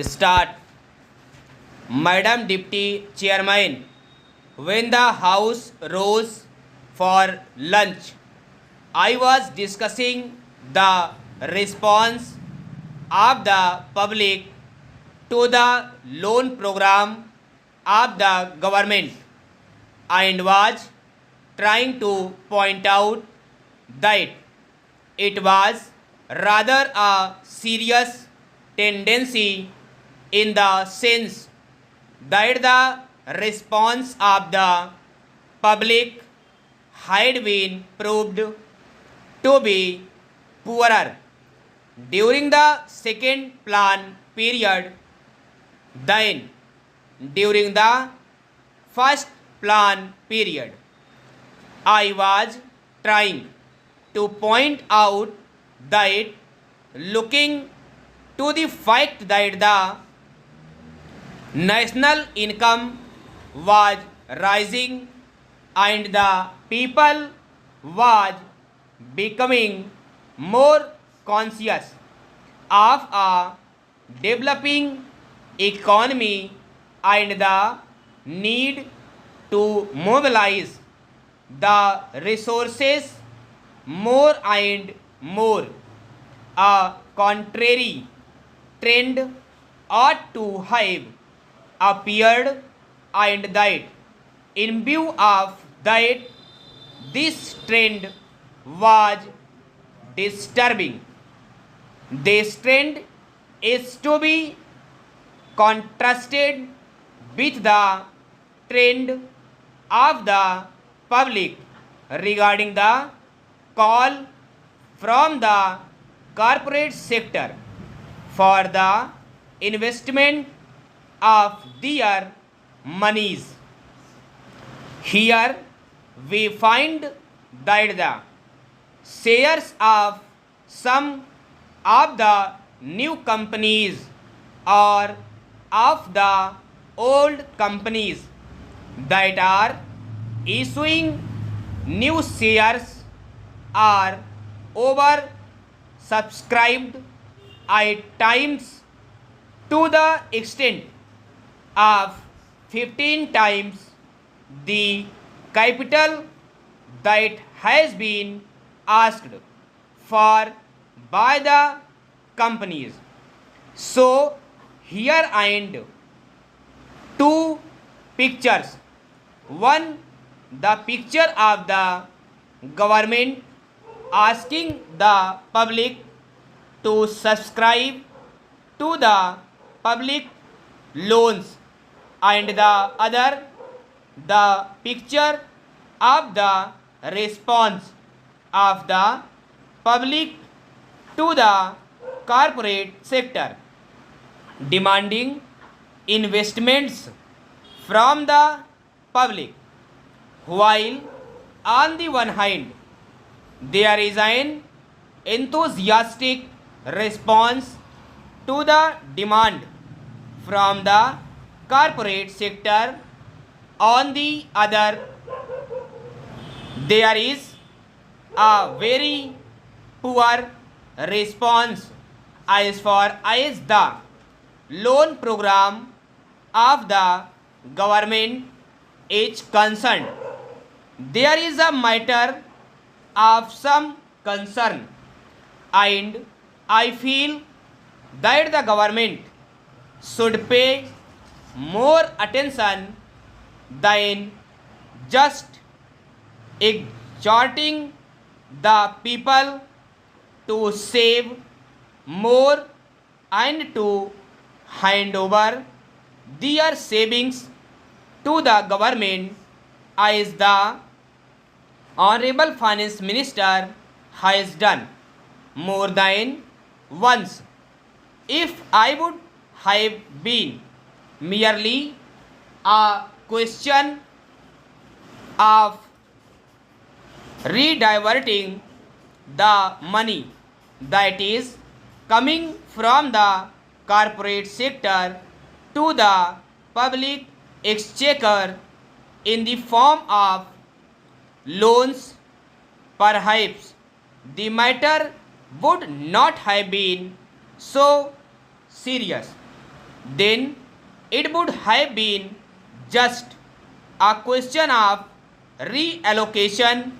Start. Madam Deputy Chairman, when the House rose for lunch, I was discussing the response of the public to the loan program of the government and was trying to point out that it was rather a serious tendency in the sense that the response of the public had been proved to be poorer during the second plan period than during the first plan period. I was trying to point out that looking to the fact that the national income was rising and the people was becoming more conscious of a developing economy and the need to mobilize the resources more and more. A contrary trend ought to have appeared, and that in view of that this trend was disturbing. This trend is to be contrasted with the trend of the public regarding the call from the corporate sector for the investment of their monies. Here we find that the shares of some of the new companies or of the old companies that are issuing new shares are over subscribed at times to the extent of 15 times the capital that has been asked for by the companies. So here and two pictures. One, the picture of the government asking the public to subscribe to the public loans, and the other, the picture of the response of the public to the corporate sector demanding investments from the public, while on the one hand there is an enthusiastic response to the demand from the corporate sector. On the other, there is a very poor response as far as the loan program of the government is concerned. There is a matter of some concern, and I feel that the government should pay more attention than just exhorting the people to save more and to hand over their savings to the government as the Honorable Finance Minister has done more than once. If I would have been merely a question of rediverting the money that is coming from the corporate sector to the public exchequer in the form of loans, perhaps the matter would not have been so serious. then it would have been just a question of reallocation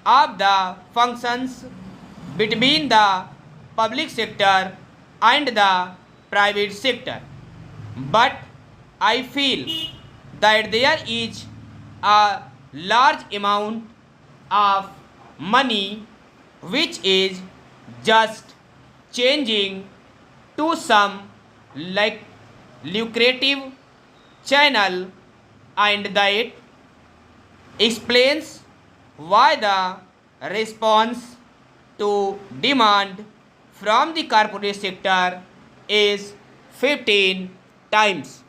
of the functions between the public sector and the private sector. But I feel that there is a large amount of money which is just changing to some like lucrative channel, and that explains why the response to demand from the corporate sector is 15 times.